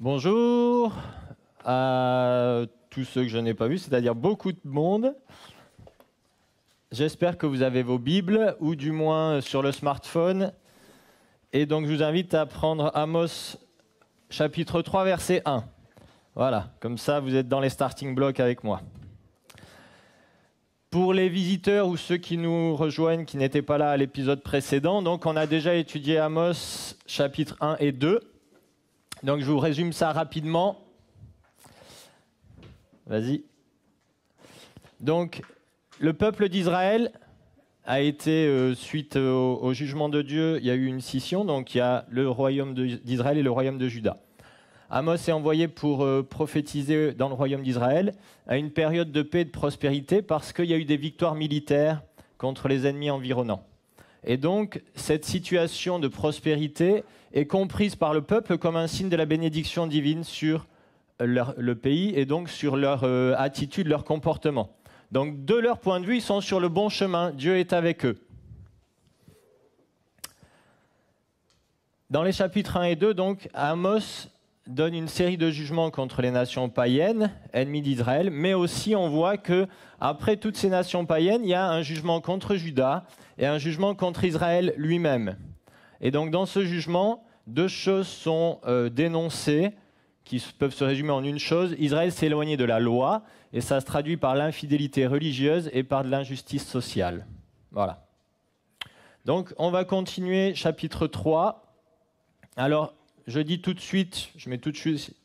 Bonjour à tous ceux que je n'ai pas vus, c'est-à-dire beaucoup de monde. J'espère que vous avez vos Bibles, ou du moins sur le smartphone. Et donc je vous invite à prendre Amos chapitre 3, verset 1. Voilà, comme ça vous êtes dans les starting blocks avec moi. Pour les visiteurs ou ceux qui nous rejoignent, qui n'étaient pas là à l'épisode précédent, donc on a déjà étudié Amos chapitre 1 et 2. Donc je vous résume ça rapidement. Vas-y. Donc le peuple d'Israël a été, suite au jugement de Dieu, il y a eu une scission. Donc il y a le royaume d'Israël et le royaume de Juda. Amos est envoyé pour prophétiser dans le royaume d'Israël à une période de paix et de prospérité parce qu'il y a eu des victoires militaires contre les ennemis environnants. Et donc, cette situation de prospérité est comprise par le peuple comme un signe de la bénédiction divine sur le pays et donc sur leur attitude, leur comportement. Donc, de leur point de vue, ils sont sur le bon chemin. Dieu est avec eux. Dans les chapitres 1 et 2, donc, Amos donne une série de jugements contre les nations païennes, ennemies d'Israël, mais aussi on voit que après toutes ces nations païennes, il y a un jugement contre Juda et un jugement contre Israël lui-même. Et donc dans ce jugement, deux choses sont dénoncées qui peuvent se résumer en une chose. Israël s'est éloigné de la loi et ça se traduit par l'infidélité religieuse et par de l'injustice sociale. Voilà. Donc on va continuer chapitre 3. Alors, je dis tout de suite, je mets tout de suite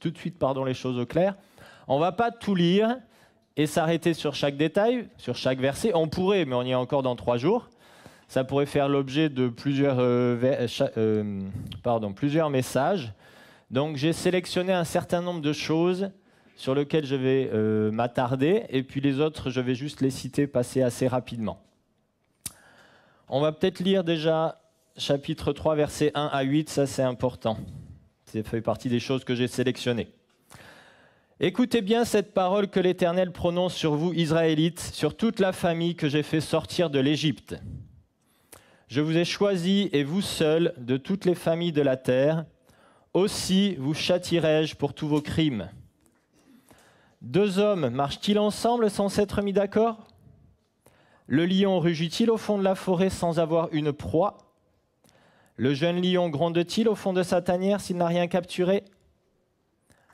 les choses au clair. On ne va pas tout lire et s'arrêter sur chaque détail, sur chaque verset. On pourrait, mais on y est encore dans 3 jours. Ça pourrait faire l'objet de plusieurs messages. Donc j'ai sélectionné un certain nombre de choses sur lesquelles je vais m'attarder. Et puis les autres, je vais juste les citer, passer assez rapidement. On va peut-être lire déjà chapitre 3, versets 1 à 8. Ça, c'est important. Ça fait partie des choses que j'ai sélectionnées. Écoutez bien cette parole que l'Éternel prononce sur vous, Israélites, sur toute la famille que j'ai fait sortir de l'Égypte. Je vous ai choisis, et vous seuls, de toutes les familles de la terre. Aussi vous châtierai-je pour tous vos crimes. 2 hommes marchent-ils ensemble sans s'être mis d'accord? Le lion rugit-il au fond de la forêt sans avoir une proie? Le jeune lion gronde-t-il au fond de sa tanière s'il n'a rien capturé?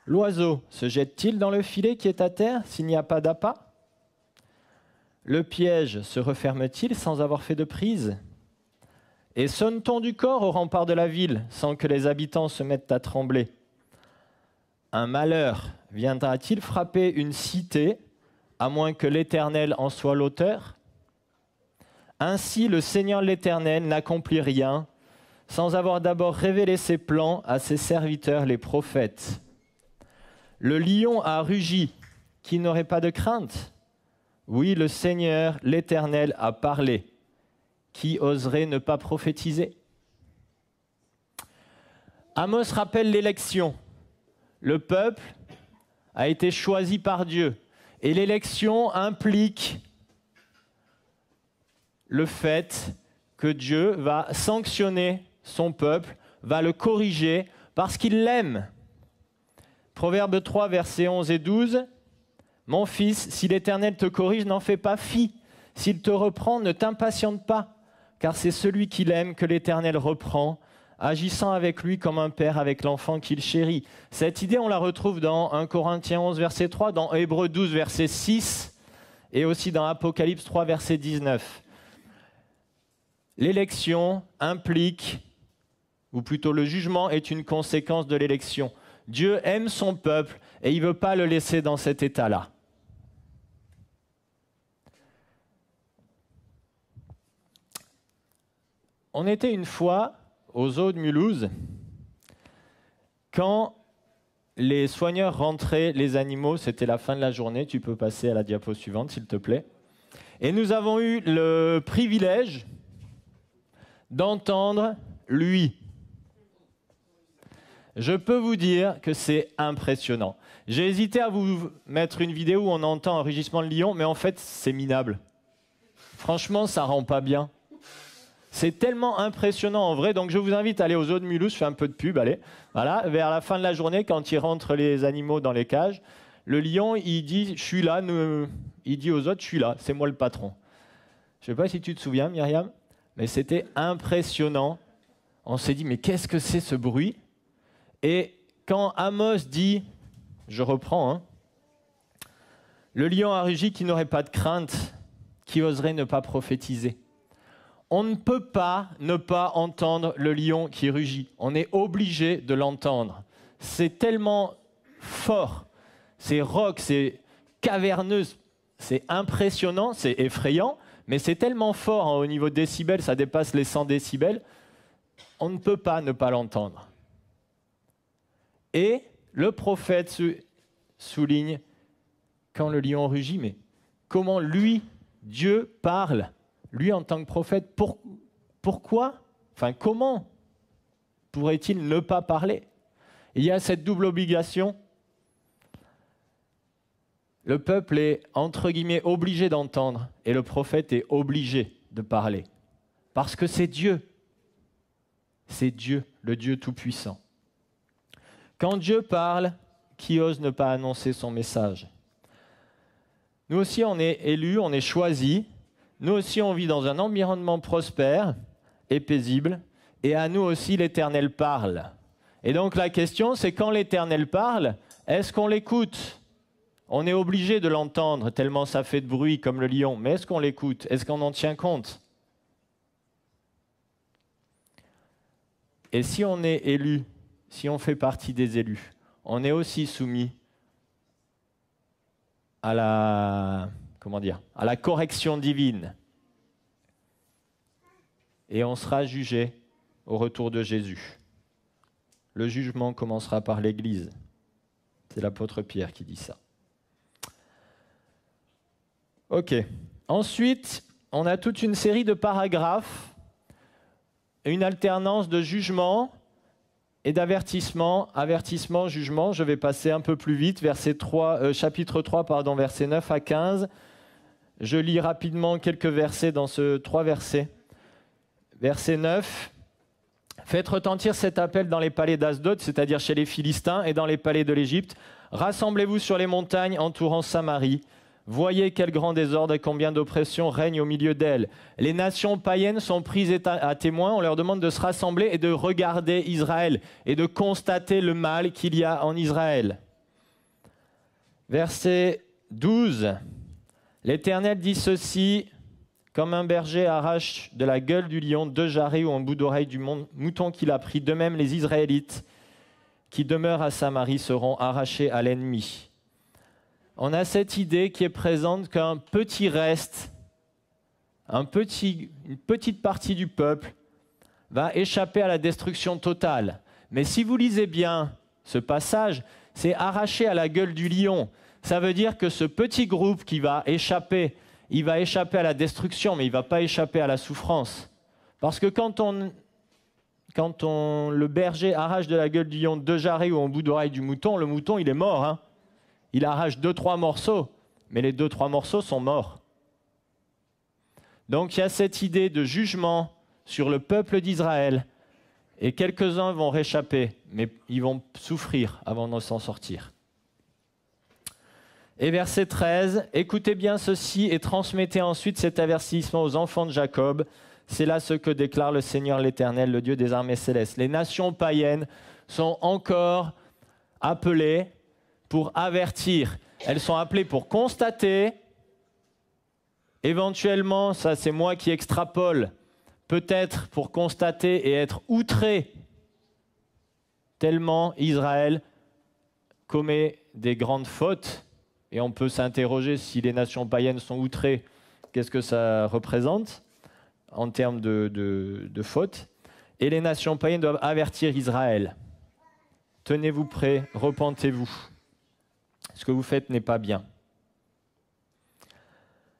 L'oiseau se jette-t-il dans le filet qui est à terre s'il n'y a pas d'appât? Le piège se referme-t-il sans avoir fait de prise? Et sonne-t-on du corps au rempart de la ville sans que les habitants se mettent à trembler? Un malheur viendra-t-il frapper une cité à moins que l'Éternel en soit l'auteur? Ainsi le Seigneur l'Éternel n'accomplit rien sans avoir d'abord révélé ses plans à ses serviteurs les prophètes. Le lion a rugi, qui n'aurait pas de crainte? Oui, le Seigneur, l'Éternel, a parlé. Qui oserait ne pas prophétiser? Amos rappelle l'élection. Le peuple a été choisi par Dieu. Et l'élection implique le fait que Dieu va sanctionner son peuple, va le corriger parce qu'il l'aime. Proverbe 3, versets 11 et 12. « Mon fils, si l'Éternel te corrige, n'en fais pas fi. S'il te reprend, ne t'impatiente pas, car c'est celui qu'il aime que l'Éternel reprend, agissant avec lui comme un père avec l'enfant qu'il chérit. » Cette idée, on la retrouve dans 1 Corinthiens 11, verset 3, dans Hébreux 12, verset 6, et aussi dans Apocalypse 3, verset 19. L'élection implique, ou plutôt le jugement est une conséquence de l'élection. Dieu aime son peuple et il ne veut pas le laisser dans cet état-là. On était une fois au zoo de Mulhouse quand les soigneurs rentraient les animaux, c'était la fin de la journée, tu peux passer à la diapo suivante s'il te plaît. Et nous avons eu le privilège d'entendre lui. Je peux vous dire que c'est impressionnant. J'ai hésité à vous mettre une vidéo où on entend un rugissement de lion, mais en fait, c'est minable. Franchement, ça rend pas bien. C'est tellement impressionnant en vrai. Donc je vous invite à aller aux eaux de Mulhouse, je fais un peu de pub, allez. Voilà, vers la fin de la journée, quand ils rentrent les animaux dans les cages, le lion, il dit, je suis là, il dit aux autres, je suis là, c'est moi le patron. Je ne sais pas si tu te souviens, Myriam, mais c'était impressionnant. On s'est dit, mais qu'est-ce que c'est ce bruit? Et quand Amos dit, je reprends, hein, le lion a rugi qui n'aurait pas de crainte, qui oserait ne pas prophétiser. On ne peut pas ne pas entendre le lion qui rugit. On est obligé de l'entendre. C'est tellement fort, c'est rauque, c'est caverneux, c'est impressionnant, c'est effrayant, mais c'est tellement fort hein, au niveau décibels, ça dépasse les 100 décibels, on ne peut pas ne pas l'entendre. Et le prophète souligne, quand le lion rugit, mais comment lui, Dieu, parle, lui en tant que prophète, pourquoi, enfin comment pourrait-il ne pas parler? Il y a cette double obligation. Le peuple est, entre guillemets, obligé d'entendre, et le prophète est obligé de parler. Parce que c'est Dieu. C'est Dieu, le Dieu Tout-Puissant. Quand Dieu parle, qui ose ne pas annoncer son message? Nous aussi, on est élus, on est choisis. Nous aussi, on vit dans un environnement prospère et paisible. Et à nous aussi, l'Éternel parle. Et donc la question, c'est quand l'Éternel parle, est-ce qu'on l'écoute? On est obligé de l'entendre, tellement ça fait de bruit comme le lion. Mais est-ce qu'on l'écoute? Est-ce qu'on en tient compte? Et si on est élu, si on fait partie des élus, on est aussi soumis à la correction divine. Et on sera jugé au retour de Jésus. Le jugement commencera par l'Église. C'est l'apôtre Pierre qui dit ça. Ok. Ensuite, on a toute une série de paragraphes, une alternance de jugement et d'avertissement. Avertissement, jugement, je vais passer un peu plus vite, chapitre 3, versets 9 à 15. Je lis rapidement quelques versets dans ce 3 versets. Verset 9. Faites retentir cet appel dans les palais d'Asdod, c'est-à-dire chez les Philistins, et dans les palais de l'Égypte. Rassemblez-vous sur les montagnes entourant Samarie. Voyez quel grand désordre et combien d'oppression règne au milieu d'elles. Les nations païennes sont prises à témoin. On leur demande de se rassembler et de regarder Israël et de constater le mal qu'il y a en Israël. Verset 12. L'Éternel dit ceci, comme un berger arrache de la gueule du lion 2 jarrets ou un bout d'oreille du mouton qu'il a pris, de même les Israélites qui demeurent à Samarie seront arrachés à l'ennemi. On a cette idée qui est présente qu'un petit reste, une petite partie du peuple va échapper à la destruction totale. Mais si vous lisez bien ce passage, c'est arraché à la gueule du lion. Ça veut dire que ce petit groupe qui va échapper, il va échapper à la destruction, mais il ne va pas échapper à la souffrance. Parce que quand le berger arrache de la gueule du lion 2 jarrets ou un bout d'oreille du mouton, le mouton, il est mort, hein. Il arrache 2-3 morceaux, mais les 2-3 morceaux sont morts. Donc il y a cette idée de jugement sur le peuple d'Israël, et quelques-uns vont réchapper, mais ils vont souffrir avant de s'en sortir. Et verset 13, « Écoutez bien ceci et transmettez ensuite cet avertissement aux enfants de Jacob. C'est là ce que déclare le Seigneur l'Éternel, le Dieu des armées célestes. Les nations païennes sont encore appelées pour avertir. Elles sont appelées pour constater. Éventuellement, ça c'est moi qui extrapole, peut-être pour constater et être outré, tellement Israël commet des grandes fautes. Et on peut s'interroger si les nations païennes sont outrées, qu'est-ce que ça représente en termes de fautes. Et les nations païennes doivent avertir Israël. Tenez-vous prêts, repentez-vous. Ce que vous faites n'est pas bien.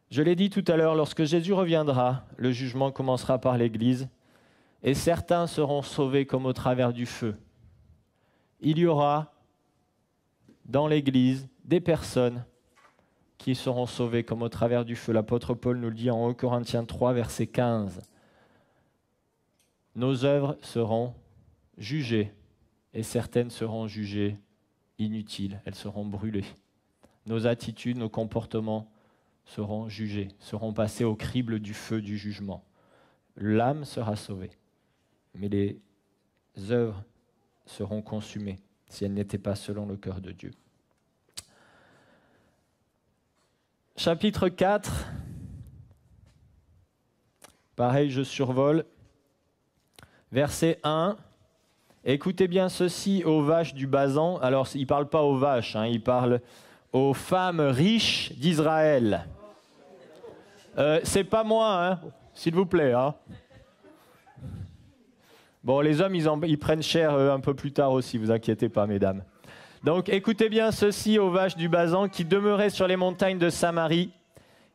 Je l'ai dit tout à l'heure, lorsque Jésus reviendra, le jugement commencera par l'Église, et certains seront sauvés comme au travers du feu. Il y aura dans l'Église des personnes qui seront sauvées comme au travers du feu. L'apôtre Paul nous le dit en 1 Corinthiens 3, verset 15. nos œuvres seront jugées, et certaines seront jugées inutiles, elles seront brûlées. Nos attitudes, nos comportements seront jugés, seront passés au crible du feu du jugement. L'âme sera sauvée, mais les œuvres seront consumées si elles n'étaient pas selon le cœur de Dieu. Chapitre 4. Pareil, je survole. Verset 1. Écoutez bien ceci aux vaches du Basan. Alors, il ne parle pas aux vaches, il parle aux femmes riches d'Israël. C'est pas moi, s'il vous plaît. Bon, les hommes, ils prennent cher un peu plus tard aussi, vous inquiétez pas, mesdames. Donc, écoutez bien ceci aux vaches du Basan qui demeuraient sur les montagnes de Samarie,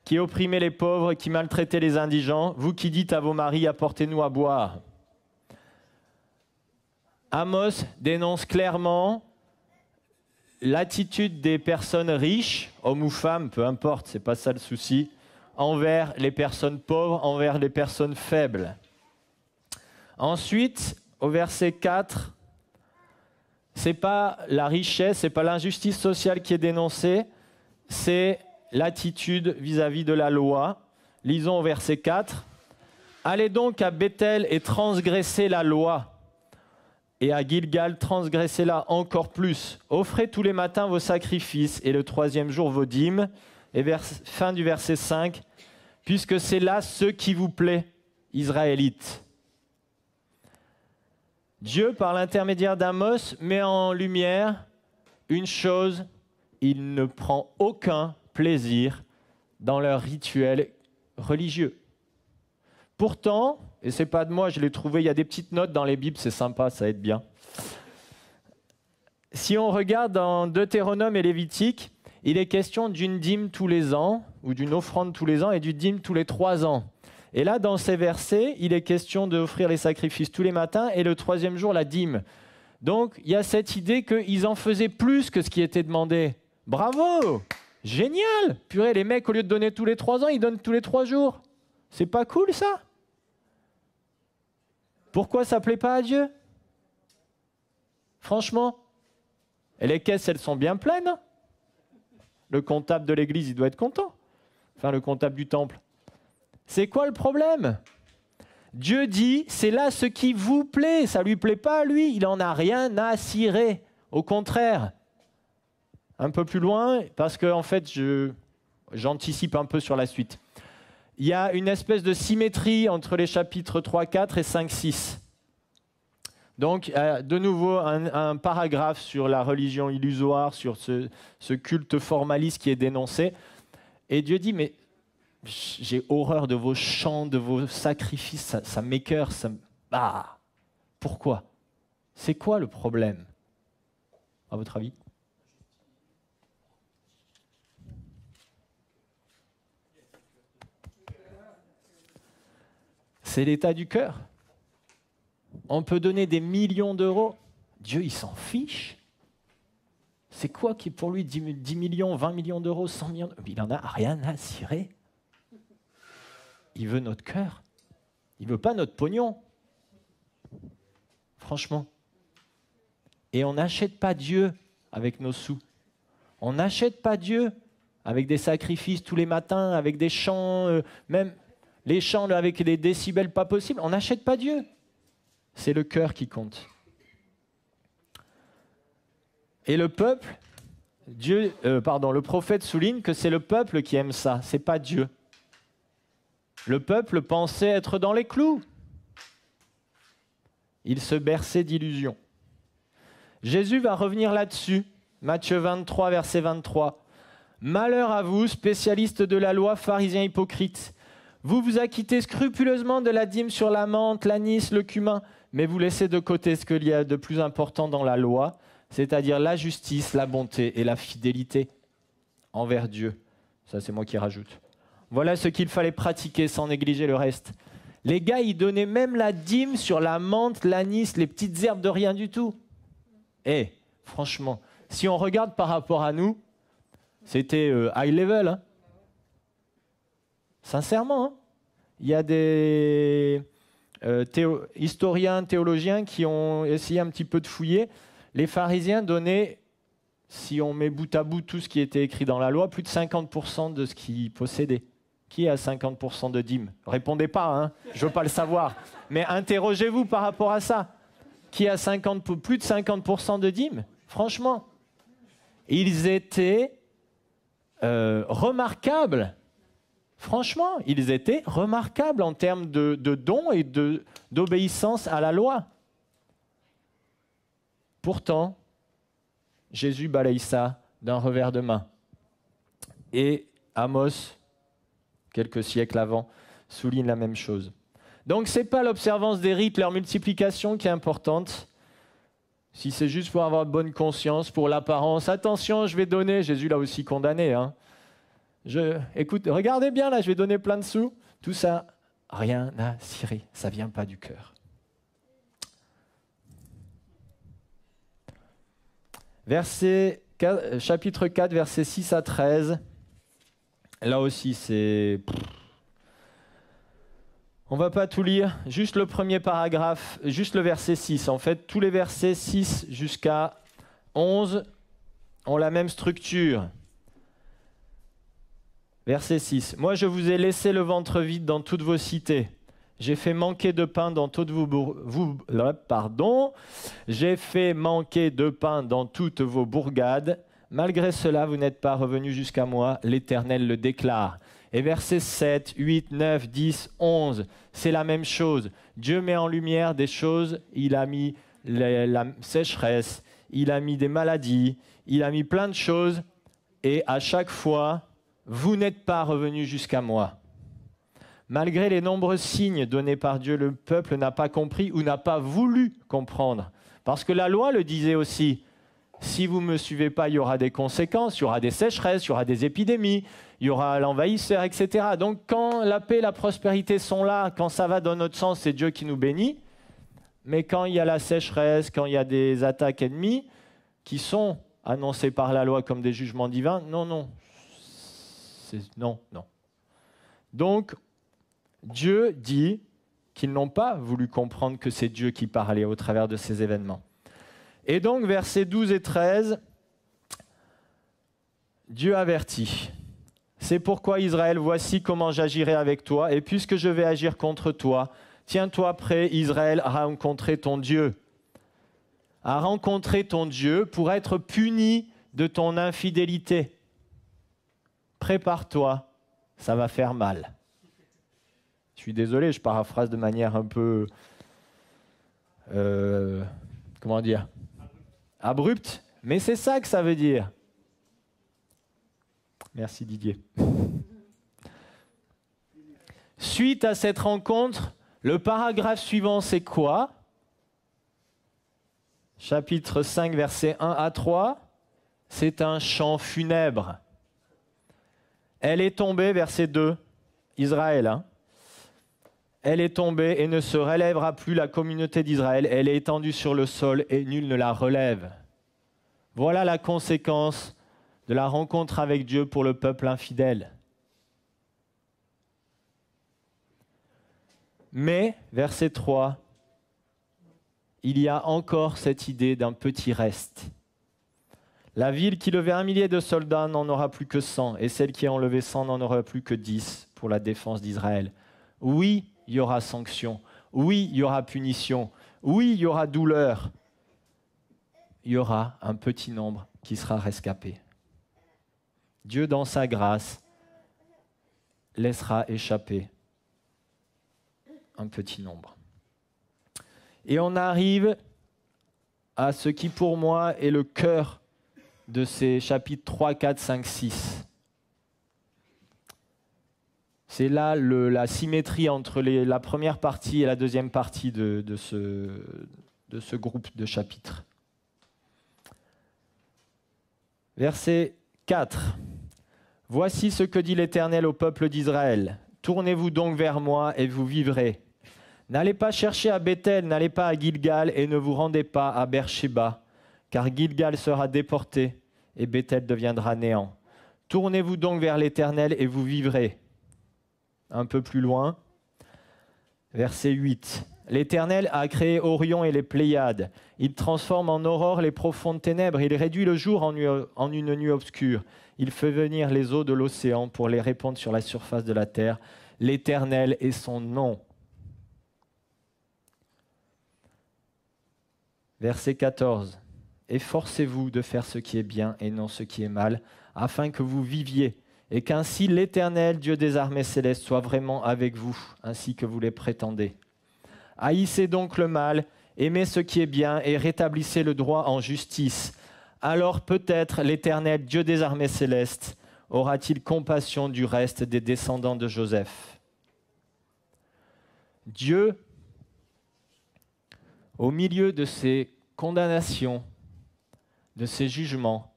qui opprimaient les pauvres, qui maltraitaient les indigents. Vous qui dites à vos maris, apportez-nous à boire. Amos dénonce clairement l'attitude des personnes riches, hommes ou femmes, peu importe, c'est pas ça le souci, envers les personnes pauvres, envers les personnes faibles. Ensuite, au verset 4, c'est pas la richesse, c'est pas l'injustice sociale qui est dénoncée, c'est l'attitude vis-à-vis de la loi. Lisons au verset 4. Allez donc à Bethel et transgressez la loi, et à Gilgal transgressez-la encore plus. Offrez tous les matins vos sacrifices, et le troisième jour vos dîmes. Et fin du verset 5, puisque c'est là ce qui vous plaît, Israélites. Dieu, par l'intermédiaire d'Amos, met en lumière une chose, il ne prend aucun plaisir dans leurs rituels religieux. Pourtant, et ce n'est pas de moi, je l'ai trouvé, il y a des petites notes dans les Bibles, c'est sympa, ça aide bien. Si on regarde dans Deutéronome et Lévitique, il est question d'une dîme tous les ans, ou d'une offrande tous les ans, et d'une dîme tous les 3 ans. Et là, dans ces versets, il est question d'offrir les sacrifices tous les matins, et le troisième jour, la dîme. Donc, il y a cette idée qu'ils en faisaient plus que ce qui était demandé. Bravo! Génial! Purée, les mecs, au lieu de donner tous les 3 ans, ils donnent tous les 3 jours. C'est pas cool, ça? Pourquoi ça ne plaît pas à Dieu? Franchement? Et les caisses, elles sont bien pleines. Le comptable de l'église, il doit être content. Enfin, le comptable du temple. C'est quoi le problème? Dieu dit, c'est là ce qui vous plaît. Ça ne lui plaît pas à lui. Il n'en a rien à cirer. Au contraire. Un peu plus loin, parce qu'en fait, j'anticipe un peu sur la suite. Il y a une espèce de symétrie entre les chapitres 3, 4 et 5, 6. Donc, de nouveau, un paragraphe sur la religion illusoire, sur ce culte formaliste qui est dénoncé. Et Dieu dit, mais j'ai horreur de vos chants, de vos sacrifices, ça m'écoeure. Pourquoi? C'est quoi le problème, à votre avis? C'est l'état du cœur. On peut donner des millions d'euros. Dieu, il s'en fiche. C'est quoi qui est pour lui 10 millions, 20 millions d'euros, 100 millions d'euros? Il n'en a rien à cirer. Il veut notre cœur. Il ne veut pas notre pognon. Franchement. Et on n'achète pas Dieu avec nos sous. On n'achète pas Dieu avec des sacrifices tous les matins, avec des chants, même les chants avec des décibels pas possibles. On n'achète pas Dieu. C'est le cœur qui compte. Et le peuple, le prophète souligne que c'est le peuple qui aime ça, c'est pas Dieu. Le peuple pensait être dans les clous. Il se berçait d'illusions. Jésus va revenir là-dessus. Matthieu 23, verset 23. Malheur à vous, spécialistes de la loi, pharisiens hypocrites. Vous vous acquittez scrupuleusement de la dîme sur la menthe, l'anis, le cumin, mais vous laissez de côté ce qu'il y a de plus important dans la loi, c'est-à-dire la justice, la bonté et la fidélité envers Dieu. Ça, c'est moi qui rajoute. Voilà ce qu'il fallait pratiquer sans négliger le reste. Les gars, ils donnaient même la dîme sur la menthe, l'anis, les petites herbes de rien du tout. Franchement, si on regarde par rapport à nous, c'était high level. Sincèrement, il y a des historiens, théologiens qui ont essayé un petit peu de fouiller. Les pharisiens donnaient, si on met bout à bout tout ce qui était écrit dans la loi, plus de 50% de ce qu'ils possédaient. Qui a 50% de dîmes? Répondez pas, hein, je veux pas le savoir. Mais interrogez-vous par rapport à ça. Qui a plus de 50% de dîmes? Franchement. Ils étaient remarquables. Franchement, ils étaient remarquables en termes de dons et d'obéissance à la loi. Pourtant, Jésus balaye ça d'un revers de main. Et Amos, quelques siècles avant, souligne la même chose. Donc, ce n'est pas l'observance des rites, leur multiplication qui est importante. Si c'est juste pour avoir bonne conscience, pour l'apparence, attention, je vais donner, Jésus l'a aussi condamné. Hein. Écoute, regardez bien là, je vais donner plein de sous. Tout ça, rien à cirer, ça ne vient pas du cœur. Chapitre 4, versets 6 à 13. Là aussi, c'est... On ne va pas tout lire, juste le premier paragraphe, juste le verset 6. En fait, tous les versets 6 jusqu'à 11 ont la même structure. Verset 6. « Moi, je vous ai laissé le ventre vide dans toutes vos cités. J'ai fait manquer de pain dans toutes J'ai fait manquer de pain dans toutes vos bourgades. Malgré cela, vous n'êtes pas revenus jusqu'à moi. L'Éternel le déclare. » Et versets 7, 8, 9, 10, 11, c'est la même chose. Dieu met en lumière des choses. Il a mis la sécheresse, il a mis des maladies, il a mis plein de choses. Et à chaque fois, vous n'êtes pas revenus jusqu'à moi. Malgré les nombreux signes donnés par Dieu, le peuple n'a pas compris ou n'a pas voulu comprendre. Parce que la loi le disait aussi. Si vous ne me suivez pas, il y aura des conséquences, il y aura des sécheresses, il y aura des épidémies, il y aura l'envahisseur, etc. Donc quand la paix et la prospérité sont là, quand ça va dans notre sens, c'est Dieu qui nous bénit. Mais quand il y a la sécheresse, quand il y a des attaques ennemies qui sont annoncées par la loi comme des jugements divins, non. Non. Donc, Dieu dit qu'ils n'ont pas voulu comprendre que c'est Dieu qui parlait au travers de ces événements. Et donc, versets 12 et 13, Dieu avertit. C'est pourquoi Israël, voici comment j'agirai avec toi, et puisque je vais agir contre toi, tiens-toi prêt, Israël, à rencontrer ton Dieu. À rencontrer ton Dieu pour être puni de ton infidélité. Prépare-toi, ça va faire mal. Je suis désolé, je paraphrase de manière un peu... comment dire ? Abrupte, mais c'est ça que ça veut dire. Merci Didier. Suite à cette rencontre, le paragraphe suivant, c'est quoi? Chapitre 5, versets 1 à 3. C'est un chant funèbre. Elle est tombée, verset 2, Israël. Hein. Elle est tombée et ne se relèvera plus la communauté d'Israël. Elle est étendue sur le sol et nul ne la relève. Voilà la conséquence de la rencontre avec Dieu pour le peuple infidèle. Mais, verset 3, il y a encore cette idée d'un petit reste. La ville qui levait 1 millier de soldats n'en aura plus que 100, et celle qui a enlevé 100 n'en aura plus que 10 pour la défense d'Israël. Oui, il y aura sanction. Oui, il y aura punition. Oui, il y aura douleur. Il y aura un petit nombre qui sera rescapé. Dieu, dans sa grâce, laissera échapper un petit nombre. Et on arrive à ce qui, pour moi, est le cœur de ces chapitres 3, 4, 5, 6. C'est là la symétrie entre la première partie et la deuxième partie de ce groupe de chapitres. Verset 4. « Voici ce que dit l'Éternel au peuple d'Israël. Tournez-vous donc vers moi et vous vivrez. N'allez pas chercher à Bethel, n'allez pas à Gilgal et ne vous rendez pas à Beersheba, car Gilgal sera déporté et Bethel deviendra néant. Tournez-vous donc vers l'Éternel et vous vivrez. » Un peu plus loin. Verset 8. L'Éternel a créé Orion et les Pléiades. Il transforme en aurore les profondes ténèbres. Il réduit le jour en une nuit obscure. Il fait venir les eaux de l'océan pour les répandre sur la surface de la terre. L'Éternel est son nom. Verset 14. Efforcez-vous de faire ce qui est bien et non ce qui est mal, afin que vous viviez, et qu'ainsi l'Éternel, Dieu des armées célestes, soit vraiment avec vous, ainsi que vous les prétendez. Haïssez donc le mal, aimez ce qui est bien, et rétablissez le droit en justice. Alors peut-être l'Éternel, Dieu des armées célestes, aura-t-il compassion du reste des descendants de Joseph. Dieu, au milieu de ses condamnations, de ses jugements,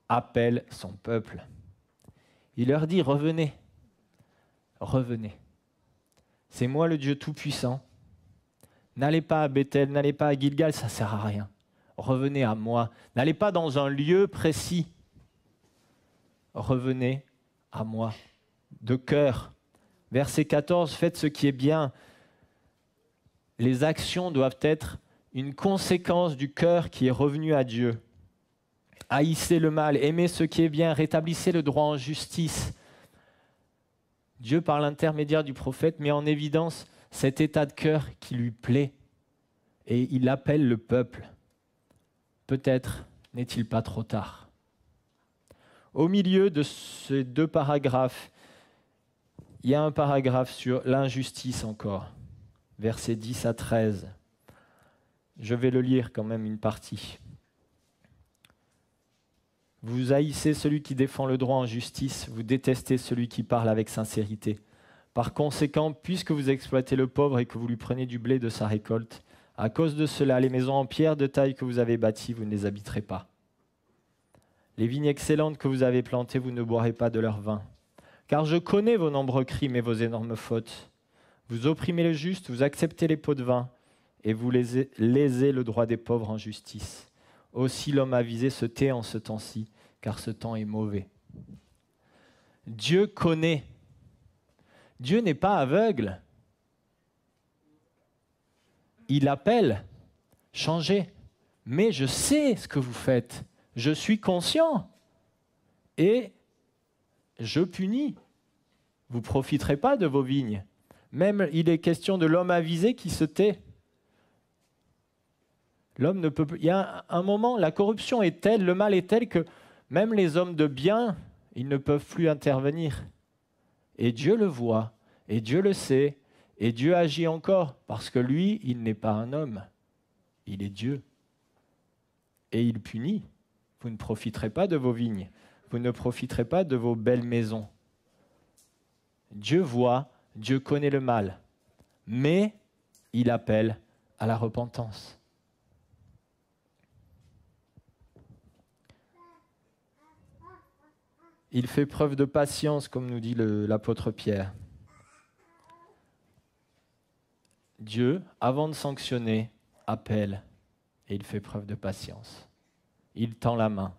appelle son peuple. Il leur dit, revenez, revenez. C'est moi le Dieu Tout-Puissant. N'allez pas à Bethel, n'allez pas à Gilgal, ça ne sert à rien. Revenez à moi. N'allez pas dans un lieu précis. Revenez à moi, de cœur. Verset 14, faites ce qui est bien. Les actions doivent être une conséquence du cœur qui est revenu à Dieu. Haïssez le mal, aimez ce qui est bien, rétablissez le droit en justice. Dieu, par l'intermédiaire du prophète, met en évidence cet état de cœur qui lui plaît. Et il appelle le peuple. Peut-être n'est-il pas trop tard. Au milieu de ces deux paragraphes, il y a un paragraphe sur l'injustice encore, versets 10 à 13. Je vais le lire quand même une partie. Vous haïssez celui qui défend le droit en justice, vous détestez celui qui parle avec sincérité. Par conséquent, puisque vous exploitez le pauvre et que vous lui prenez du blé de sa récolte, à cause de cela, les maisons en pierre de taille que vous avez bâties, vous ne les habiterez pas. Les vignes excellentes que vous avez plantées, vous ne boirez pas de leur vin. Car je connais vos nombreux crimes et vos énormes fautes. Vous opprimez le juste, vous acceptez les pots de vin, et vous lésez le droit des pauvres en justice. Aussi l'homme avisé se tait en ce temps-ci, car ce temps est mauvais. Dieu connaît. Dieu n'est pas aveugle. Il appelle, changez. Mais je sais ce que vous faites. Je suis conscient. Et je punis. Vous ne profiterez pas de vos vignes. Même il est question de l'homme avisé qui se tait. L'homme ne peut plus. Il y a un moment, la corruption est telle, le mal est tel que même les hommes de bien, ils ne peuvent plus intervenir. Et Dieu le voit, et Dieu le sait, et Dieu agit encore, parce que lui, il n'est pas un homme, il est Dieu. Et il punit. Vous ne profiterez pas de vos vignes, vous ne profiterez pas de vos belles maisons. Dieu voit, Dieu connaît le mal, mais il appelle à la repentance. Il fait preuve de patience, comme nous dit l'apôtre Pierre. Dieu, avant de sanctionner, appelle et il fait preuve de patience. Il tend la main.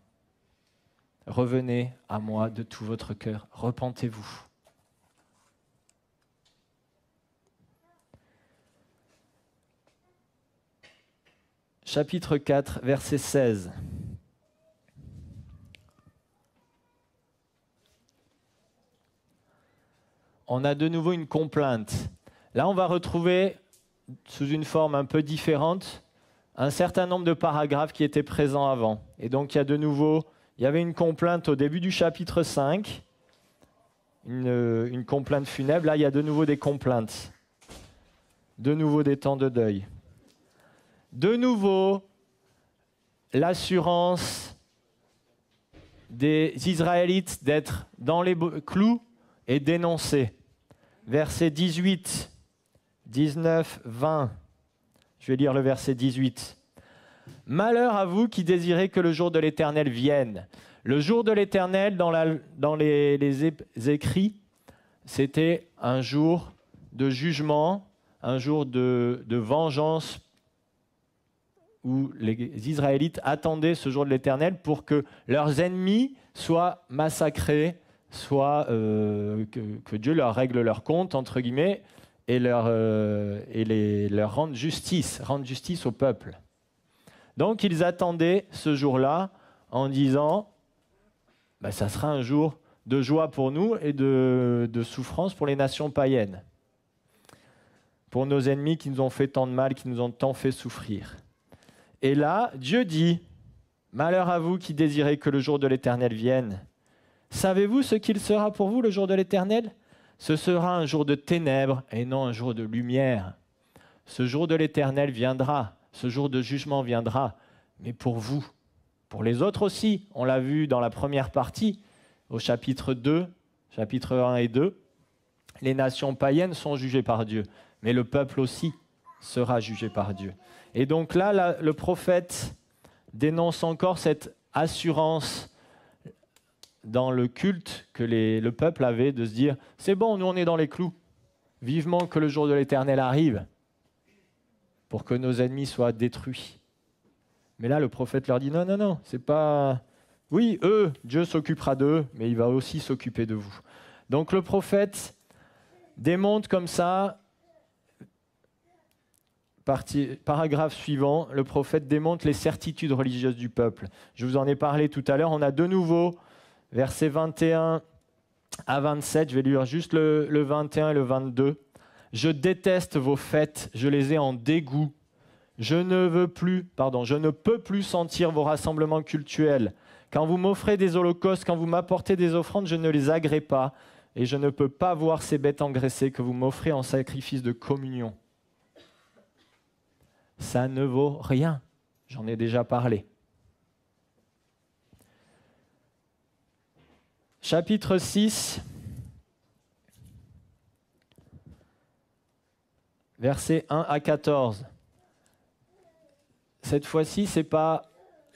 Revenez à moi de tout votre cœur, repentez-vous. Chapitre 4, verset 16. On a de nouveau une complainte. Là, on va retrouver, sous une forme un peu différente, un certain nombre de paragraphes qui étaient présents avant. Et donc, il y avait une complainte au début du chapitre 5, une complainte funèbre. Là, il y a de nouveau des complaintes. De nouveau des temps de deuil. De nouveau, l'assurance des Israélites d'être dans les clous et dénoncés. Versets 18, 19, 20. Je vais lire le verset 18. « Malheur à vous qui désirez que le jour de l'Éternel vienne. » Le jour de l'Éternel, dans les écrits, c'était un jour de jugement, un jour de vengeance, où les Israélites attendaient ce jour de l'Éternel pour que leurs ennemis soient massacrés, soit que Dieu leur règle leur compte, entre guillemets, et leur rendre justice au peuple. Donc ils attendaient ce jour-là en disant ça sera un jour de joie pour nous et de souffrance pour les nations païennes, pour nos ennemis qui nous ont fait tant de mal, qui nous ont tant fait souffrir. Et là, Dieu dit, malheur à vous qui désirez que le jour de l'Éternel vienne. Savez-vous ce qu'il sera pour vous le jour de l'Éternel ? Ce sera un jour de ténèbres et non un jour de lumière. Ce jour de l'Éternel viendra, ce jour de jugement viendra, mais pour vous, pour les autres aussi, on l'a vu dans la première partie, au chapitre 2, chapitre 1 et 2, les nations païennes sont jugées par Dieu, mais le peuple aussi sera jugé par Dieu. Et donc là, le prophète dénonce encore cette assurance dans le culte que le peuple avait de se dire « c'est bon, nous on est dans les clous, vivement que le jour de l'Éternel arrive pour que nos ennemis soient détruits ». Mais là, le prophète leur dit « non, non, non, c'est pas... Oui, eux, Dieu s'occupera d'eux, mais il va aussi s'occuper de vous. » Donc le prophète démontre comme ça, paragraphe suivant, le prophète démontre les certitudes religieuses du peuple. Je vous en ai parlé tout à l'heure, on a de nouveau versets 21 à 27, je vais lire juste le 21 et le 22. « Je déteste vos fêtes, je les ai en dégoût. Je ne peux plus sentir vos rassemblements cultuels. Quand vous m'offrez des holocaustes, quand vous m'apportez des offrandes, je ne les agrée pas. Et je ne peux pas voir ces bêtes engraissées que vous m'offrez en sacrifice de communion. » Ça ne vaut rien. J'en ai déjà parlé. Chapitre 6, versets 1 à 14. Cette fois-ci, ce n'est pas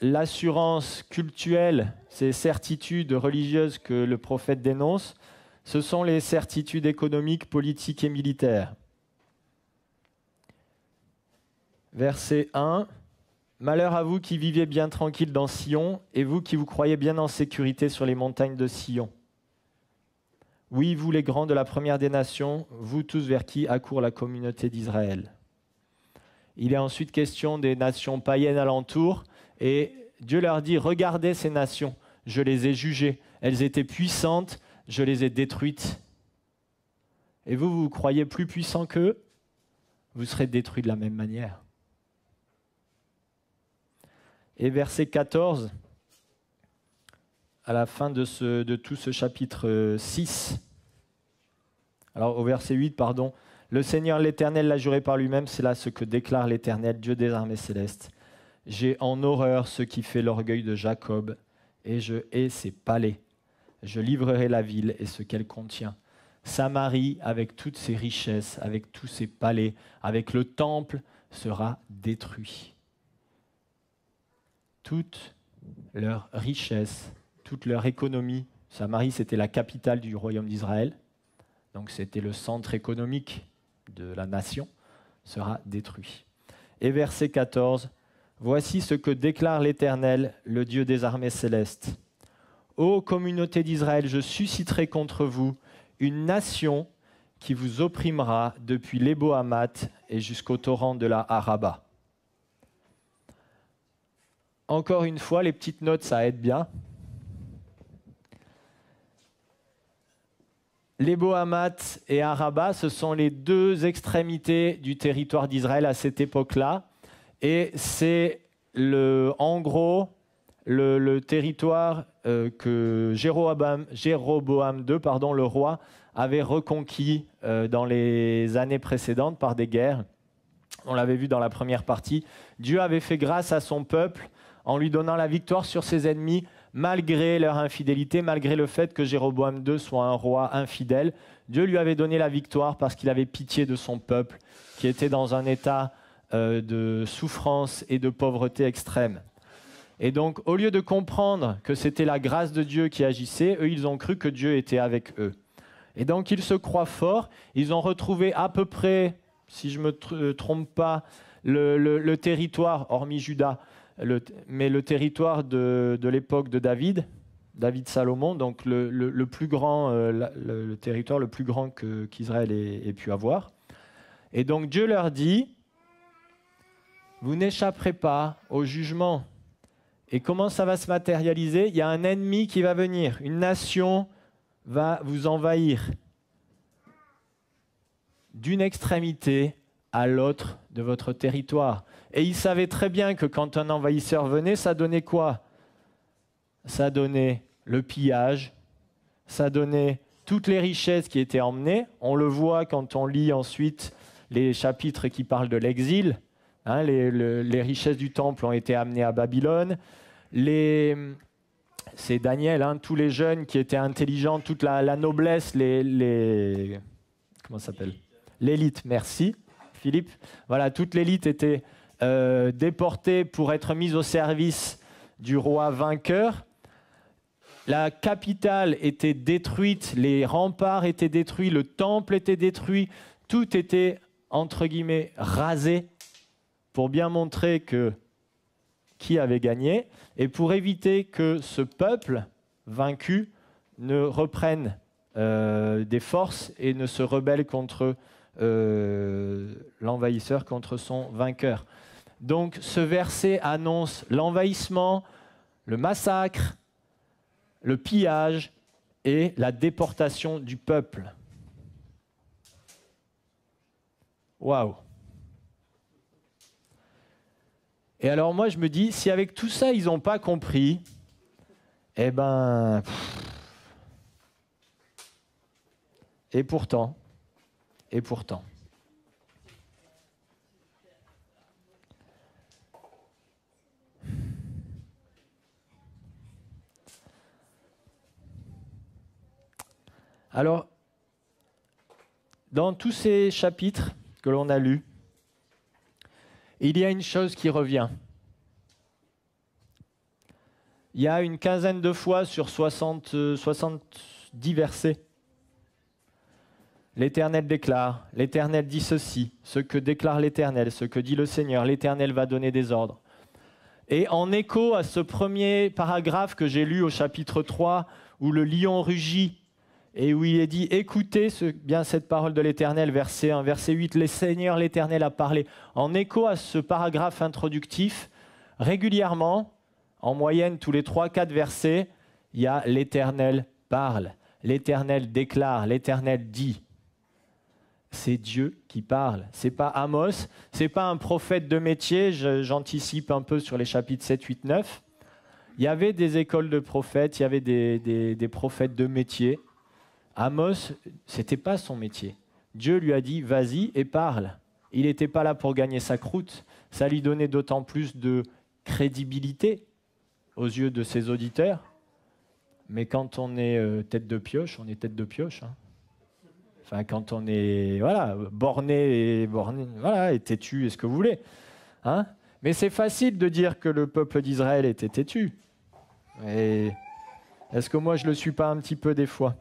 l'assurance cultuelle, ces certitudes religieuses que le prophète dénonce, ce sont les certitudes économiques, politiques et militaires. Verset 1. « Malheur à vous qui vivez bien tranquille dans Sion, et vous qui vous croyez bien en sécurité sur les montagnes de Sion. Oui, vous les grands de la première des nations, vous tous vers qui accourt la communauté d'Israël. » Il est ensuite question des nations païennes alentour, et Dieu leur dit « Regardez ces nations, je les ai jugées, elles étaient puissantes, je les ai détruites. Et vous, vous croyez plus puissants qu'eux, vous serez détruits de la même manière. » Et verset 14, à la fin de tout ce chapitre 6, alors au verset 8, pardon, « Le Seigneur l'Éternel l'a juré par lui-même, c'est là ce que déclare l'Éternel, Dieu des armées célestes. J'ai en horreur ce qui fait l'orgueil de Jacob, et je hais ses palais. Je livrerai la ville et ce qu'elle contient. Samarie, avec toutes ses richesses, avec tous ses palais, avec le temple, sera détruit. » Toute leur richesse, toute leur économie, Samarie c'était la capitale du royaume d'Israël, donc c'était le centre économique de la nation, sera détruit. Et verset 14, « Voici ce que déclare l'Éternel, le Dieu des armées célestes. Ô communauté d'Israël, je susciterai contre vous une nation qui vous opprimera depuis l'Ebo-Hamath et jusqu'au torrent de la Araba. » Encore une fois, les petites notes, ça aide bien. L'Ebo-Hamath et Araba, ce sont les deux extrémités du territoire d'Israël à cette époque-là. Et c'est en gros le territoire que Jéroboam II, le roi, avait reconquis dans les années précédentes par des guerres. On l'avait vu dans la première partie. Dieu avait fait grâce à son peuple en lui donnant la victoire sur ses ennemis, malgré leur infidélité, malgré le fait que Jéroboam II soit un roi infidèle. Dieu lui avait donné la victoire parce qu'il avait pitié de son peuple, qui était dans un état de souffrance et de pauvreté extrême. Et donc, au lieu de comprendre que c'était la grâce de Dieu qui agissait, eux, ils ont cru que Dieu était avec eux. Et donc, ils se croient forts. Ils ont retrouvé à peu près, si je ne me trompe pas, le territoire, hormis Juda, mais le territoire de l'époque de David Salomon, donc le plus grand, le territoire le plus grand qu'Israël ait pu avoir. Et donc Dieu leur dit, vous n'échapperez pas au jugement. Et comment ça va se matérialiser? Il y a un ennemi qui va venir, une nation va vous envahir d'une extrémité à l'autre de votre territoire. Et ils savaient très bien que quand un envahisseur venait, ça donnait quoi? Ça donnait le pillage, ça donnait toutes les richesses qui étaient emmenées. On le voit quand on lit ensuite les chapitres qui parlent de l'exil. Hein, les richesses du temple ont été amenées à Babylone. C'est Daniel, hein, tous les jeunes qui étaient intelligents, toute la noblesse, comment ça s'appelle? L'élite, merci Philippe. Voilà, toute l'élite était déportée pour être mise au service du roi vainqueur. La capitale était détruite, les remparts étaient détruits, le temple était détruit, tout était, entre guillemets, rasé pour bien montrer qui avait gagné et pour éviter que ce peuple vaincu ne reprenne des forces et ne se rebelle contre l'envahisseur, contre son vainqueur. Donc ce verset annonce l'envahissement, le massacre, le pillage et la déportation du peuple. Waouh! Et alors moi je me dis, si avec tout ça ils n'ont pas compris, eh ben... Et pourtant. Alors, dans tous ces chapitres que l'on a lus, il y a une chose qui revient. Il y a une quinzaine de fois sur 70 versets. L'Éternel déclare, l'Éternel dit ceci, ce que déclare l'Éternel, ce que dit le Seigneur, l'Éternel va donner des ordres. Et en écho à ce premier paragraphe que j'ai lu au chapitre 3, où le lion rugit, et où il est dit, écoutez bien cette parole de l'Éternel, verset 1, verset 8, le Seigneur l'Éternel a parlé. En écho à ce paragraphe introductif, régulièrement, en moyenne tous les 3-4 versets, il y a l'Éternel parle, l'Éternel déclare, l'Éternel dit. C'est Dieu qui parle. C'est pas Amos, c'est pas un prophète de métier, j'anticipe un peu sur les chapitres 7, 8, 9. Il y avait des écoles de prophètes, il y avait des prophètes de métier. Amos, c'était pas son métier. Dieu lui a dit, vas-y et parle. Il n'était pas là pour gagner sa croûte. Ça lui donnait d'autant plus de crédibilité aux yeux de ses auditeurs. Mais quand on est tête de pioche, on est tête de pioche. Hein. Enfin, quand on est borné et têtu, et ce que vous voulez. Hein. Mais c'est facile de dire que le peuple d'Israël était têtu. Et est-ce que moi, je ne le suis pas un petit peu des fois?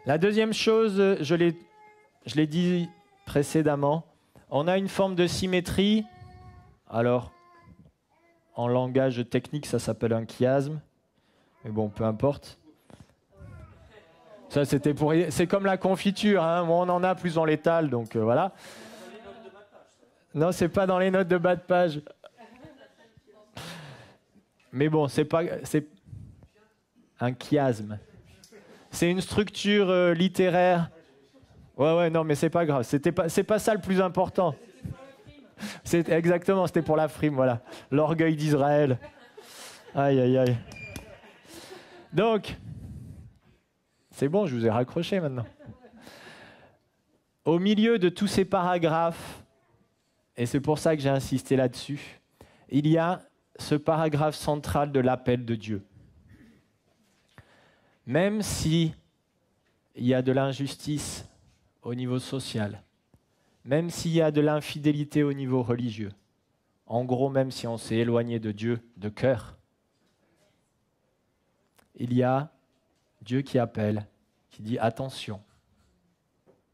La deuxième chose, je l'ai dit précédemment, on a une forme de symétrie. Alors, en langage technique, ça s'appelle un chiasme. Mais bon, peu importe. Ça, c'est comme la confiture. Hein. Moins on en a, plus on l'étale. Donc voilà. Non, c'est pas dans les notes de bas de page. Mais bon, c'est un chiasme. C'est une structure littéraire. Ouais, non, mais c'est pas grave. C'est pas ça le plus important. Exactement, c'était pour la frime, voilà. L'orgueil d'Israël. Aïe, aïe, aïe. Donc, c'est bon, je vous ai raccroché maintenant. Au milieu de tous ces paragraphes, et c'est pour ça que j'ai insisté là-dessus, il y a ce paragraphe central de l'appel de Dieu. Même si il y a de l'injustice au niveau social, même s'il y a de l'infidélité au niveau religieux, en gros, même si on s'est éloigné de Dieu de cœur, il y a Dieu qui appelle, qui dit attention,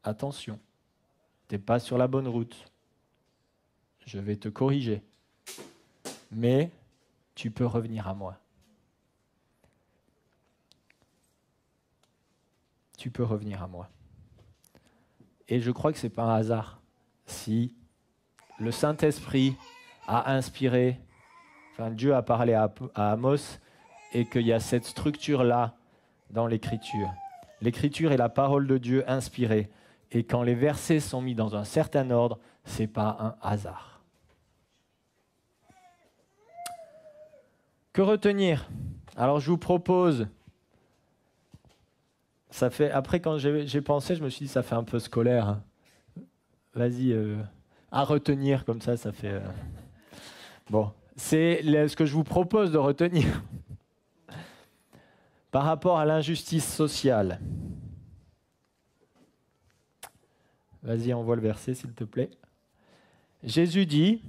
attention, tu n'es pas sur la bonne route, je vais te corriger, mais tu peux revenir à moi. Tu peux revenir à moi. Et je crois que ce n'est pas un hasard si le Saint-Esprit a inspiré, Dieu a parlé à Amos et qu'il y a cette structure-là dans l'Écriture. L'Écriture est la parole de Dieu inspirée. Et quand les versets sont mis dans un certain ordre, ce n'est pas un hasard. Que retenir? Alors je vous propose, après quand j'ai pensé, je me suis dit ça fait un peu scolaire. Hein. Vas-y, à retenir comme ça fait... Bon, c'est ce que je vous propose de retenir. Par rapport à l'injustice sociale. Vas-y, envoie le verset, s'il te plaît. Jésus dit,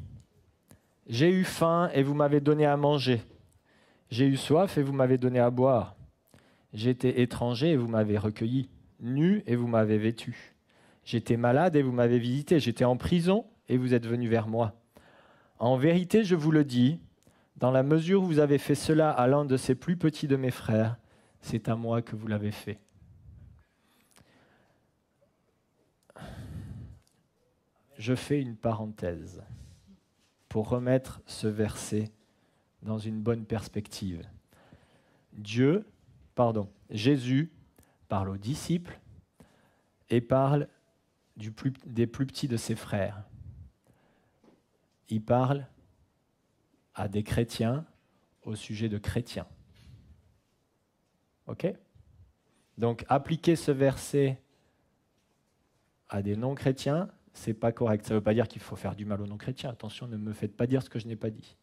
« J'ai eu faim et vous m'avez donné à manger. J'ai eu soif et vous m'avez donné à boire. J'étais étranger et vous m'avez recueilli. Nu et vous m'avez vêtu. J'étais malade et vous m'avez visité. J'étais en prison et vous êtes venus vers moi. En vérité, je vous le dis, dans la mesure où vous avez fait cela à l'un de ces plus petits de mes frères, c'est à moi que vous l'avez fait. » Je fais une parenthèse pour remettre ce verset dans une bonne perspective. Jésus parle aux disciples et parle des plus petits de ses frères. Il parle à des chrétiens au sujet de chrétiens. Ok? Donc, appliquer ce verset à des non-chrétiens, c'est pas correct. Ça ne veut pas dire qu'il faut faire du mal aux non-chrétiens. Attention, ne me faites pas dire ce que je n'ai pas dit.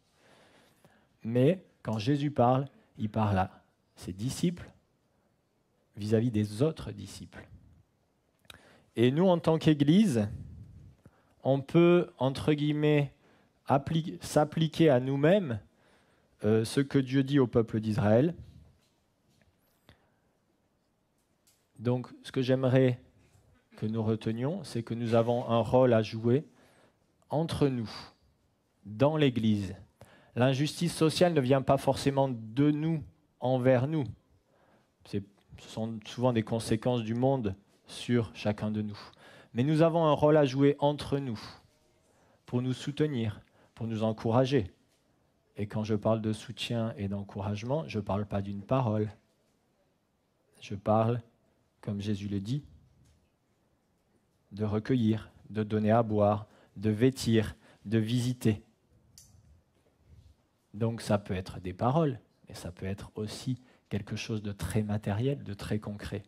Mais quand Jésus parle, il parle à ses disciples vis-à-vis des autres disciples. Et nous, en tant qu'Église, on peut, entre guillemets, s'appliquer à nous-mêmes ce que Dieu dit au peuple d'Israël. Donc, ce que j'aimerais que nous retenions, c'est que nous avons un rôle à jouer entre nous, dans l'Église. L'injustice sociale ne vient pas forcément de nous envers nous. Ce sont souvent des conséquences du monde sur chacun de nous. Mais nous avons un rôle à jouer entre nous, pour nous soutenir, pour nous encourager. Et quand je parle de soutien et d'encouragement, je ne parle pas d'une parole. Je parle, comme Jésus le dit, de recueillir, de donner à boire, de vêtir, de visiter. Donc ça peut être des paroles, mais ça peut être aussi quelque chose de très matériel, de très concret.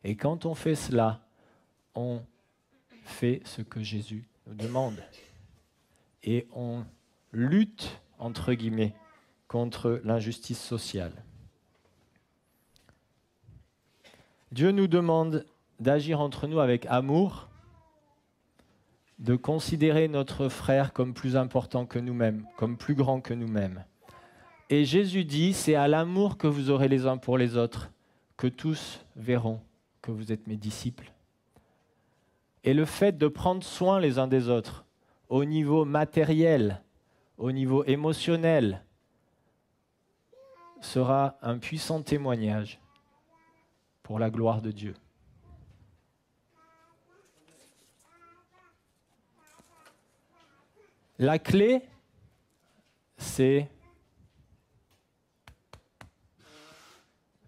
Et quand on fait cela, on fait ce que Jésus nous demande. Et on lutte, entre guillemets, contre l'injustice sociale. Dieu nous demande d'agir entre nous avec amour, de considérer notre frère comme plus important que nous-mêmes, comme plus grand que nous-mêmes. Et Jésus dit, c'est à l'amour que vous aurez les uns pour les autres, que tous verront que vous êtes mes disciples. Et le fait de prendre soin les uns des autres, au niveau matériel, au niveau émotionnel, sera un puissant témoignage pour la gloire de Dieu. La clé, c'est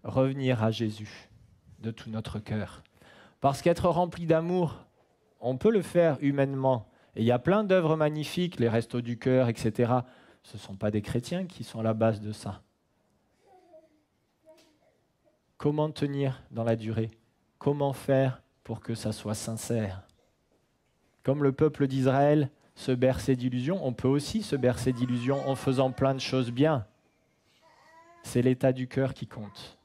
revenir à Jésus de tout notre cœur. Parce qu'être rempli d'amour, on peut le faire humainement. Et il y a plein d'œuvres magnifiques, les restos du cœur, etc. Ce ne sont pas des chrétiens qui sont à la base de ça. Comment tenir dans la durée? Comment faire pour que ça soit sincère? Comme le peuple d'Israël se berçait d'illusions, on peut aussi se bercer d'illusions en faisant plein de choses bien. C'est l'état du cœur qui compte.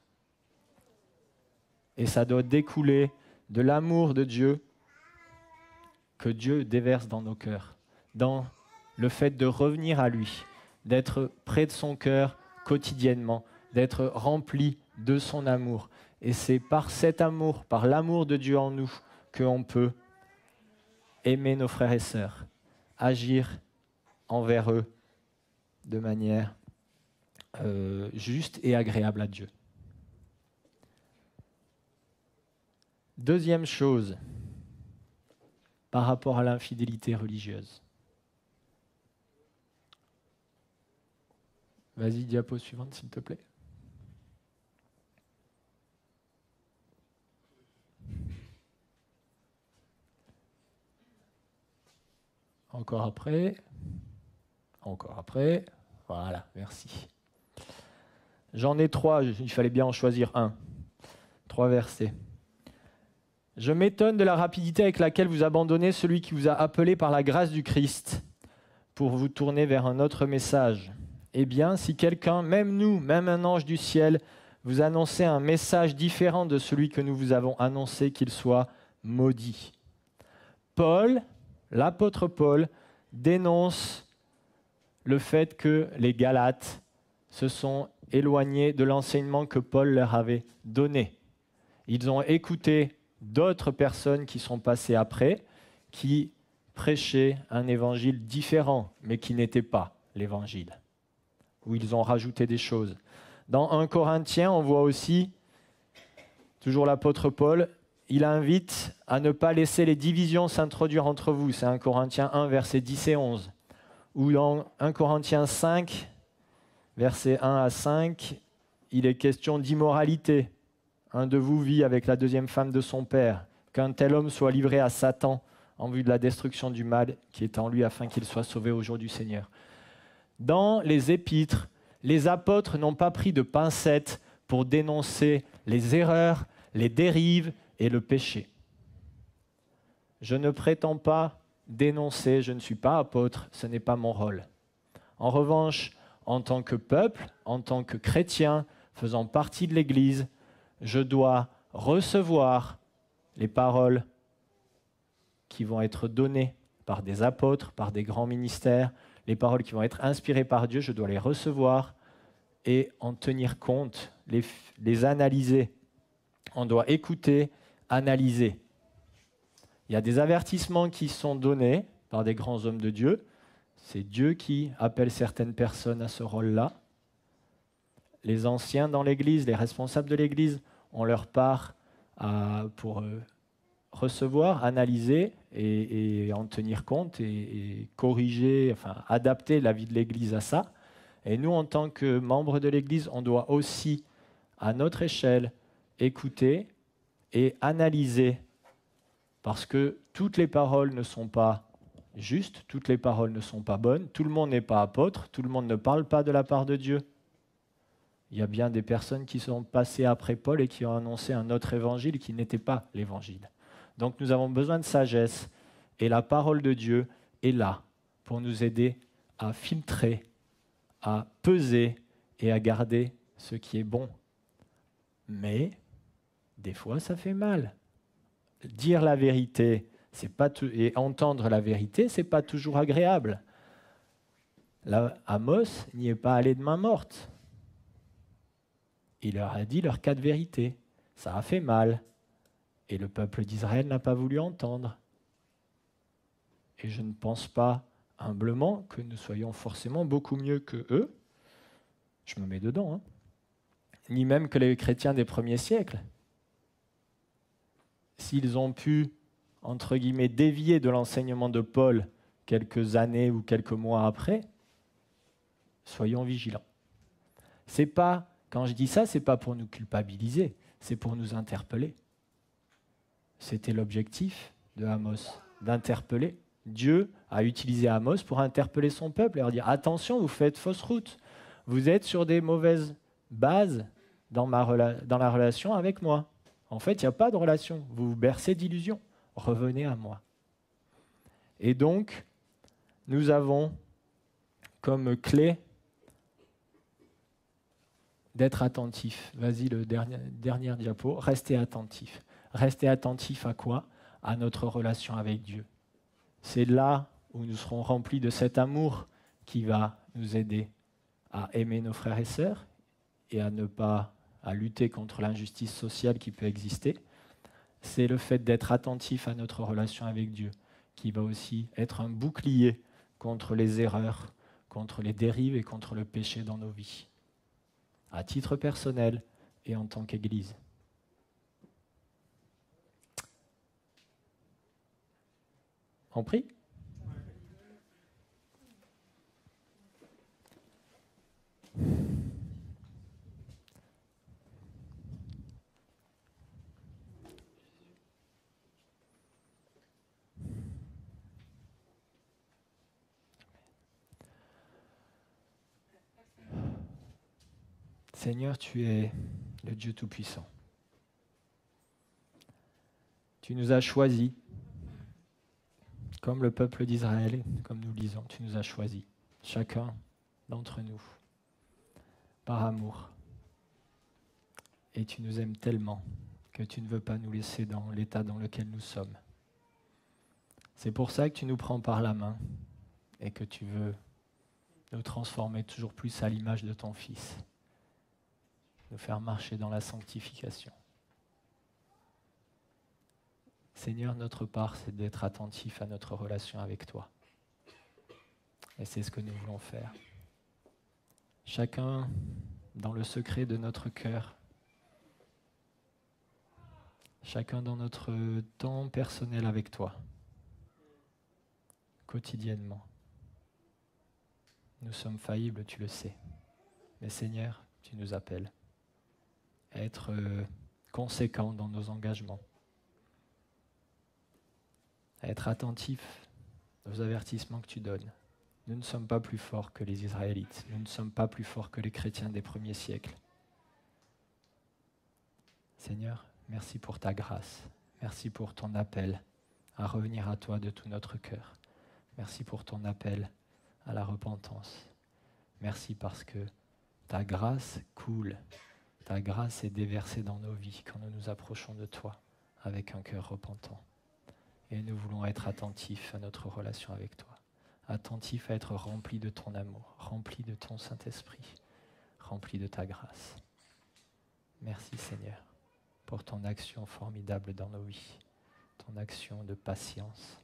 Et ça doit découler de l'amour de Dieu que Dieu déverse dans nos cœurs, dans le fait de revenir à lui, d'être près de son cœur quotidiennement, d'être rempli de son amour. Et c'est par cet amour, par l'amour de Dieu en nous, qu'on peut aimer nos frères et sœurs, agir envers eux de manière juste et agréable à Dieu. Deuxième chose, par rapport à l'infidélité religieuse. Vas-y, diapo suivante, s'il te plaît. Encore après. Encore après. Voilà, merci. J'en ai 3, il fallait bien en choisir un. 3 versets. Je m'étonne de la rapidité avec laquelle vous abandonnez celui qui vous a appelé par la grâce du Christ pour vous tourner vers un autre message. Eh bien, si quelqu'un, même nous, même un ange du ciel, vous annonçait un message différent de celui que nous vous avons annoncé, qu'il soit maudit. Paul, l'apôtre Paul, dénonce le fait que les Galates se sont éloignés de l'enseignement que Paul leur avait donné. Ils ont écouté d'autres personnes qui sont passées après, qui prêchaient un évangile différent, mais qui n'était pas l'évangile, où ils ont rajouté des choses. Dans 1 Corinthiens, on voit aussi, toujours l'apôtre Paul, il invite à ne pas laisser les divisions s'introduire entre vous. C'est 1 Corinthiens 1, versets 10 et 11. Ou dans 1 Corinthiens 5, versets 1 à 5, il est question d'immoralité. Un de vous vit avec la deuxième femme de son père. Qu'un tel homme soit livré à Satan en vue de la destruction du mal qui est en lui afin qu'il soit sauvé au jour du Seigneur. Dans les épîtres, les apôtres n'ont pas pris de pincettes pour dénoncer les erreurs, les dérives et le péché. Je ne prétends pas dénoncer, je ne suis pas apôtre, ce n'est pas mon rôle. En revanche, en tant que peuple, en tant que chrétien, faisant partie de l'Église, je dois recevoir les paroles qui vont être données par des apôtres, par des grands ministères, les paroles qui vont être inspirées par Dieu, je dois les recevoir et en tenir compte, les analyser. On doit écouter, analyser. Il y a des avertissements qui sont donnés par des grands hommes de Dieu. C'est Dieu qui appelle certaines personnes à ce rôle-là. Les anciens dans l'Église, les responsables de l'Église ont leur part pour recevoir, analyser et en tenir compte et corriger, enfin adapter la vie de l'Église à ça. Et nous, en tant que membres de l'Église, on doit aussi, à notre échelle, écouter et analyser, parce que toutes les paroles ne sont pas justes, toutes les paroles ne sont pas bonnes, tout le monde n'est pas apôtre, tout le monde ne parle pas de la part de Dieu. Il y a bien des personnes qui sont passées après Paul et qui ont annoncé un autre évangile qui n'était pas l'évangile. Donc nous avons besoin de sagesse et la parole de Dieu est là pour nous aider à filtrer, à peser et à garder ce qui est bon. Mais des fois, ça fait mal. Dire la vérité, et entendre la vérité, c'est pas toujours agréable. Là, Amos n'y est pas allé de main morte. Il leur a dit leur cas de vérité. Ça a fait mal. Et le peuple d'Israël n'a pas voulu entendre. Et je ne pense pas humblement que nous soyons forcément beaucoup mieux que eux. Je me mets dedans. Hein. Ni même que les chrétiens des premiers siècles. S'ils ont pu, entre guillemets, dévier de l'enseignement de Paul quelques années ou quelques mois après, soyons vigilants. C'est pas, quand je dis ça, c'est pas pour nous culpabiliser, c'est pour nous interpeller. C'était l'objectif de Amos, d'interpeller. Dieu a utilisé Amos pour interpeller son peuple et leur dire « Attention, vous faites fausse route. Vous êtes sur des mauvaises bases dans la relation avec moi. En fait, il n'y a pas de relation. Vous vous bercez d'illusions. Revenez à moi. » Et donc, nous avons comme clé d'être attentif. Vas-y, le dernier diapo. Restez attentif. Restez attentif à quoi? À notre relation avec Dieu. C'est là où nous serons remplis de cet amour qui va nous aider à aimer nos frères et sœurs et à lutter contre l'injustice sociale qui peut exister. C'est le fait d'être attentif à notre relation avec Dieu qui va aussi être un bouclier contre les erreurs, contre les dérives et contre le péché dans nos vies, à titre personnel et en tant qu'Église. On prie? Seigneur, tu es le Dieu Tout-Puissant. Tu nous as choisis, comme le peuple d'Israël, comme nous le lisons, tu nous as choisis, chacun d'entre nous, par amour. Et tu nous aimes tellement que tu ne veux pas nous laisser dans l'état dans lequel nous sommes. C'est pour ça que tu nous prends par la main et que tu veux nous transformer toujours plus à l'image de ton Fils, nous faire marcher dans la sanctification. Seigneur, notre part, c'est d'être attentif à notre relation avec toi. Et c'est ce que nous voulons faire. Chacun dans le secret de notre cœur, chacun dans notre temps personnel avec toi, quotidiennement. Nous sommes faillibles, tu le sais. Mais Seigneur, tu nous appelles à être conséquents dans nos engagements, à être attentifs aux avertissements que tu donnes. Nous ne sommes pas plus forts que les Israélites. Nous ne sommes pas plus forts que les chrétiens des premiers siècles. Seigneur, merci pour ta grâce. Merci pour ton appel à revenir à toi de tout notre cœur. Merci pour ton appel à la repentance. Merci parce que ta grâce coule. Ta grâce est déversée dans nos vies quand nous nous approchons de toi avec un cœur repentant. Et nous voulons être attentifs à notre relation avec toi. Attentifs à être remplis de ton amour, remplis de ton Saint-Esprit, remplis de ta grâce. Merci Seigneur pour ton action formidable dans nos vies, ton action de patience,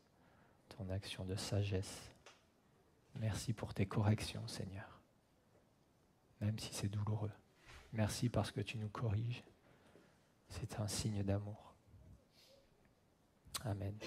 ton action de sagesse. Merci pour tes corrections Seigneur, même si c'est douloureux. Merci parce que tu nous corriges. C'est un signe d'amour. Amen.